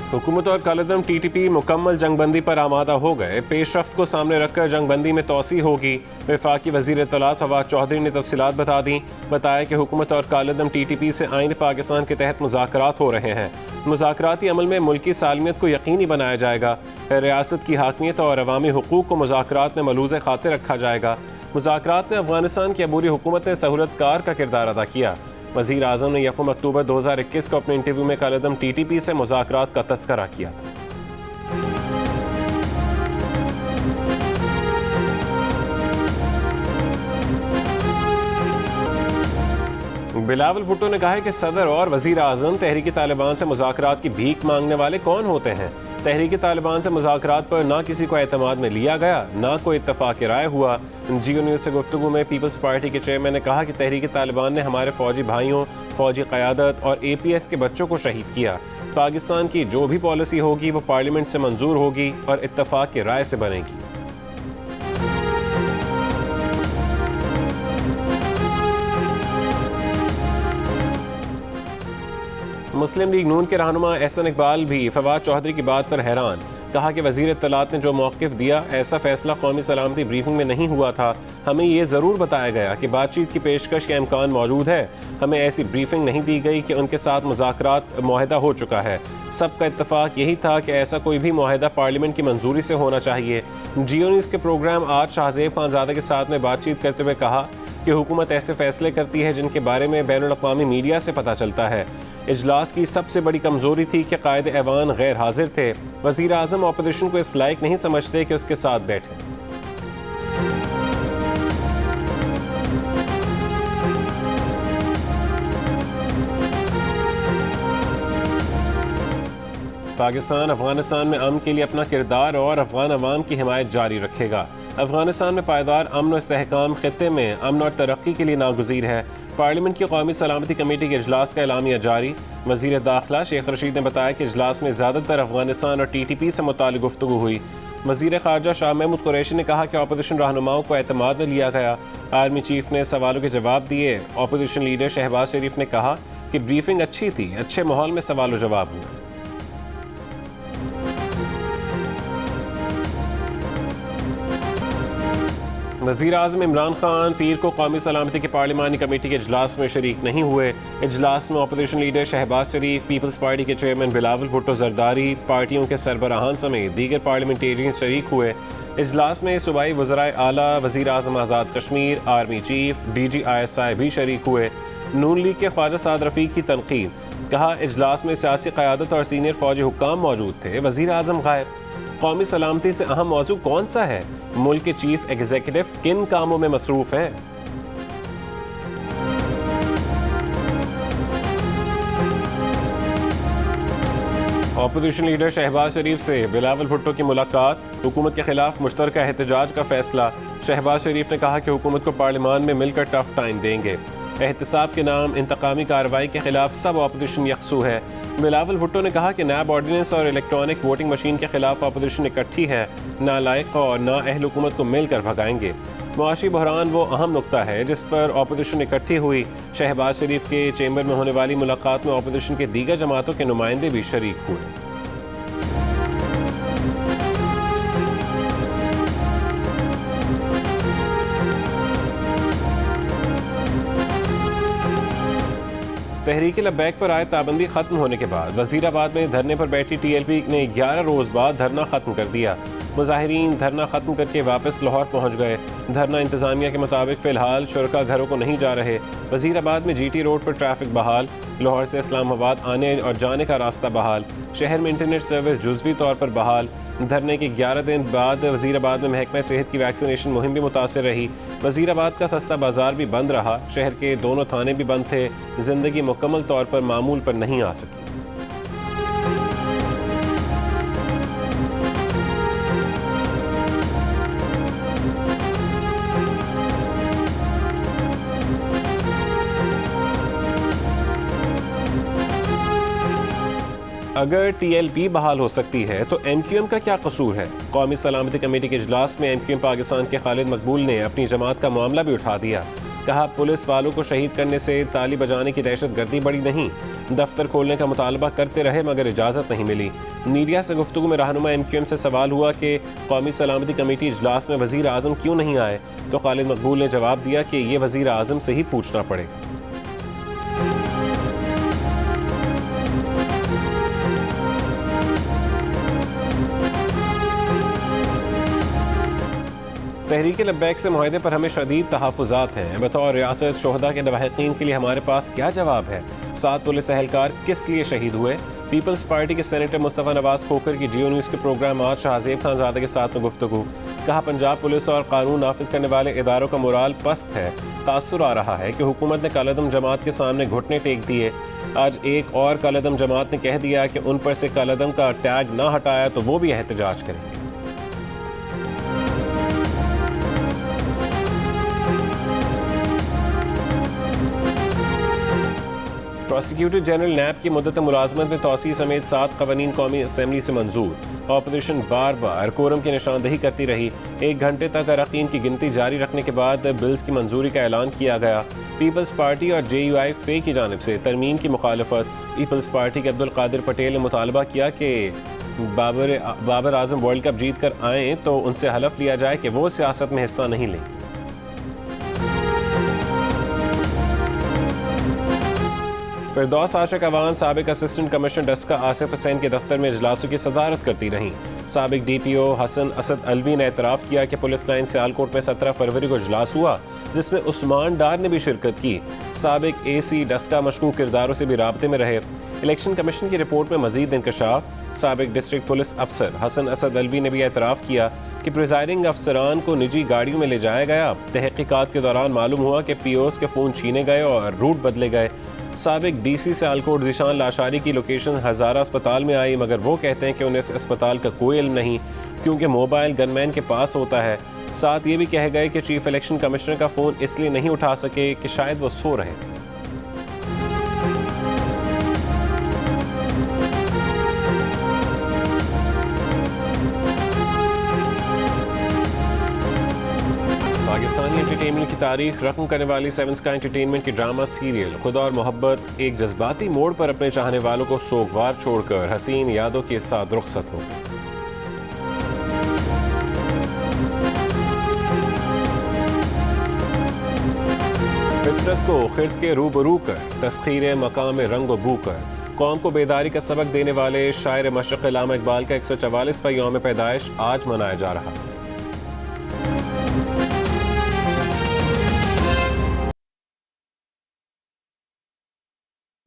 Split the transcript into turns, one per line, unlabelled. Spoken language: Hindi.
हुकूमत और कालेदम TTP मुकम्मल जंगबंदी पर आमादा हो गए। पेशरफ्त को सामने रखकर जंगबंदी में तोसी होगी। वफाकी वज़ीर इत्तलात फवाद चौधरी ने तफसीलात बता दी। बताया कि हुकूमत और कालेदम TTP से आईन पाकिस्तान के तहत मुज़ाकरात हो रहे हैं। मुज़ाकराती अमल में मुल्की सालमियत को यकीनी बनाया जाएगा। रियासत की हाकमियत और अवामी हुकूक को मुज़ाकरात में मलूज़ खातिर रखा जाएगा। मुज़ाकरात में अफगानिस्तान की अबूरी हुकूमत ने सहूलतकार का किरदार अदा किया। वज़ीर आज़म ने 1 अक्टूबर 2021 को अपने इंटरव्यू में कालेदम TTP से मुज़ाकरात का तस्करा किया था। बिलावल भुट्टो ने कहा है कि सदर और वज़ीर आज़म तहरीक तालिबान से मुज़ाकरात की भीख मांगने वाले कौन होते हैं। तहरीक तालिबान से मुज़ाकरात पर ना किसी को एतमाद में लिया गया, ना कोई इत्तफाक राय हुआ। जियो न्यूज़ से गुफ्तगू में पीपल्स पार्टी के चेयरमैन ने कहा कि तहरीक तालिबान ने हमारे फ़ौजी भाइयों, फ़ौजी क़यादत और APS के बच्चों को शहीद किया। पाकिस्तान की जो भी पॉलिसी होगी वो पार्लियामेंट से मंजूर होगी और इत्तफाक की राय से बनेगी। मुस्लिम लीग नून के रहनुमा एहसन इकबाल भी फवाद चौधरी की बात पर हैरान। कहा कि वज़ीर इत्तलात ने जो मौक़िफ़ दिया, ऐसा फ़ैसला कौमी सलामती ब्रीफिंग में नहीं हुआ था। हमें ये ज़रूर बताया गया कि बातचीत की पेशकश का इम्कान मौजूद है। हमें ऐसी ब्रीफिंग नहीं दी गई कि उनके साथ मुज़ाकरात मुआहदा हो चुका है। सबका इत्तफ़ाक यही था कि ऐसा कोई भी मुआहदा पार्लियामेंट की मंजूरी से होना चाहिए। जियो न्यूज़ के प्रोग्राम आज शाहज़ेब खानज़ादा के साथ में बातचीत करते हुए कहा कि हुकूमत ऐसे फ़ैसले करती है जिनके बारे में बैनुल अक़वामी मीडिया से पता चलता है। इजलास की सबसे बड़ी कमज़ोरी थी कि कायद ऐवान गैर हाजिर थे। वज़ीर आज़म अपोजिशन को इस लायक नहीं समझते कि उसके साथ बैठे। पाकिस्तान अफगानिस्तान में अमन के लिए अपना किरदार और अफगान अवाम की हिमायत जारी रखेगा। अफगानिस्तान में पायदार अमन और इस्तेहकाम खित्ते में अमन और तरक्की के लिए नागुज़ीर है। पार्लियामेंट की कौमी सलामती कमेटी के इजलास का एलामिया जारी। वज़ीर दाखिला शेख रशीद ने बताया कि इजलास में ज़्यादातर अफगानिस्तान और TTP से मुताल्लिक़ गुफ्तगू हुई। वज़ीर ख़ारजा शाह महमूद कुरैशी ने कहा कि अपोजिशन रहनुमाओं को एतमाद में लिया गया। आर्मी चीफ ने सवालों के जवाब दिए। अपोजिशन लीडर शहबाज शरीफ ने कहा कि ब्रीफिंग अच्छी थी, अच्छे माहौल में सवाल जवाब हुए। वज़ीर आज़म इमरान खान पीर को कौमी सलामती की पार्लिमानी कमेटी के इजलास में शरीक नहीं हुए। इजलास में अपोजिशन लीडर शहबाज शरीफ, पीपल्स पार्टी के चेयरमैन बिलावल भुट्टो जरदारी, पार्टियों के सरबराहान समेत दीगर पार्लियामेंटेरियन शरीक हुए। इजलास में सूबाई वज़राए आला, वज़ीर आज़म Azad Kashmir, army chief, DG ISI भी शरीक हुए। नून लीग के ख्वाजा साद रफ़ीक की तनकीद। कहा इजलास में सियासी क़यादत और सीनियर फ़ौजी हुक्काम मौजूद थे, वज़ीर आज़म गायब। कौमी सलामती से अहम मौजू कौन सा है? मुल्क के चीफ एग्जीक्यूटिव किन कामों में मसरूफ हैं? अपोजिशन लीडर शहबाज शरीफ से बिलावल भुट्टो की मुलाकात। हुकूमत के खिलाफ मुश्तरका एहतजाज का फैसला। शहबाज शरीफ ने कहा कि हुकूमत को पार्लियामान में मिलकर टफ टाइम देंगे। एहतसाब के नाम इंतकामी कार्रवाई के खिलाफ सब अपोजिशन यकसू है। बिलावल भुट्टो ने कहा कि नैब ऑर्डिनेंस और इलेक्ट्रॉनिक वोटिंग मशीन के खिलाफ अपोजिशन इकट्ठी है। नालायक और नाअहल हुकूमत को मिलकर भगाएंगे। मुआशी बहरान वो अहम नुक्ता है जिस पर अपोजिशन इकट्ठी हुई। शहबाज शरीफ के चेंबर में होने वाली मुलाकात में अपोजिशन के दीगर जमातों के नुमाइंदे भी शरीक हुए। तहरीक लब्बैक पर आए पाबंदी खत्म होने के बाद वजीराबाद में धरने पर बैठी TLP ने 11 रोज़ बाद धरना खत्म कर दिया। मुजाहिरीन धरना खत्म करके वापस लाहौर पहुंच गए। धरना इंतजामिया के मुताबिक फ़िलहाल शुरका घरों को नहीं जा रहे। वजीराबाद में GT रोड पर ट्रैफिक बहाल। लाहौर से इस्लामाबाद आने और जाने का रास्ता बहाल। शहर में इंटरनेट सर्विस जुज़वी तौर पर बहाल। धरने के 11 दिन बाद वजीराबाद में महकमा सेहत की वैक्सीनेशन मुहिम भी मुतासर रही। वजीराबाद का सस्ता बाजार भी बंद रहा। शहर के दोनों थाने भी बंद थे। जिंदगी मुकम्मल तौर पर मामूल पर नहीं आ सकी। अगर TLP बहाल हो सकती है तो MQM का क्या कसूर है? कौमी सलामती कमेटी के इजलास में MQM पाकिस्तान के खालिद मकबूल ने अपनी जमात का मामला भी उठा दिया। कहा पुलिस वालों को शहीद करने से ताली बजाने की दहशत गर्दी बढ़ी नहीं, दफ्तर खोलने का मुतालबा करते रहे मगर इजाज़त नहीं मिली। मीडिया से गुफ्तगू में रहनुमा MQM से सवाल हुआ कि कौमी सलामती कमेटी इजलास में वज़ीर आज़म क्यों नहीं आए, तो खालिद मकबूल ने जवाब दिया कि ये वज़ीर आज़म से ही पूछना पड़ेगा। तहरीक लब्बैक से मुआहदे पर हमें शदीद तहफ़्फ़ुज़ात हैं। बतौर रियासत शोहदा के लवाहिकीन के लिए हमारे पास क्या जवाब है? 7 पुलिस एहलकार किस लिए शहीद हुए? पीपल्स पार्टी के सेनेटर मुस्तफ़ा नवाज खोखर की जियो न्यूज़ के प्रोग्राम आज शाहज़ेब खानज़ादा के साथ में गुफ्तगू। कहा पंजाब पुलिस और कानून नाफिज करने वाले इदारों का मोराल पस्त है। तासुर आ रहा है कि हुकूमत ने कालेदम जमात के सामने घुटने टेक दिए। आज एक और कालेदम जमात ने कह दिया कि उन पर से कालेदम का टैग ना हटाया तो वो भी एहतजाज करेंगे। प्रोसिक्यूटर जनरल नैब की मुद्दत मुलाजमत में तोसी समेत 7 कवानीन कौमी असम्बली से मंजूर। ऑपोजिशन बार बार कोरम की निशानदही करती रही। 1 घंटे तक अरकान की गिनती जारी रखने के बाद बिल्स की मंजूरी का ऐलान किया गया। पीपल्स पार्टी और JUI फे की जानिब से तरमीम की मुखालफत। पीपल्स पार्टी के अब्दुल कादिर पटेल ने मुतालबा किया कि बाबर आजम वर्ल्ड कप जीत कर आएँ तो उनसे हलफ लिया जाए कि वो सियासत में हिस्सा नहीं लें। फिरदौस आशिक अवान साबिक असिस्टेंट कमिश्नर डस्का आसिफ हुसैन के दफ्तर में इजलासों की सदारत करती रहीं। साबिक DPO हसन असद अलवी ने एतराफ़ किया कि पुलिस लाइन सियालकोट में 17 फरवरी को इजलास हुआ जिसमें उस्मान डार ने भी शिरकत की। साबिक AC डस्का मशकूक किरदारों से भी राब्ते में रहे। इलेक्शन कमीशन की रिपोर्ट में मजीद इंकशाफ। साबिक डिस्ट्रिक्ट पुलिस अफसर हसन असद अलवी ने भी एतराफ़ किया कि प्रिजाइडिंग अफसरान को निजी गाड़ियों में ले जाया गया। तहकीकात के दौरान मालूम हुआ कि POs के फ़ोन छीने गए और रूट बदले गए। साबिक DC सियालकोट ज़ीशान लाशारी की लोकेशन हज़ारा अस्पताल में आई मगर वो कहते हैं कि उन्हें इस अस्पताल का कोई इल्म नहीं क्योंकि मोबाइल गनमैन के पास होता है। साथ ये भी कह गए कि चीफ इलेक्शन कमिश्नर का फ़ोन इसलिए नहीं उठा सके कि शायद वो सो रहे। पाकिस्तानी एंटरटेनमेंट की तारीख रकम करने वाली 7 स्काई एंटरटेनमेंट की ड्रामा सीरियल खुदा और मोहब्बत एक जज्बाती मोड़ पर अपने चाहने वालों को सोगवार छोड़कर हसीन यादों के साथ रुखसत हो गई। फितरत को खिर्द के रूबरू कर तस्खीर मकाम रंग बू कर कौम को बेदारी का सबक देने वाले शायर मशरक़ अल्लामा इकबाल का 144वां यौम पैदाइश आज मनाया जा रहा है।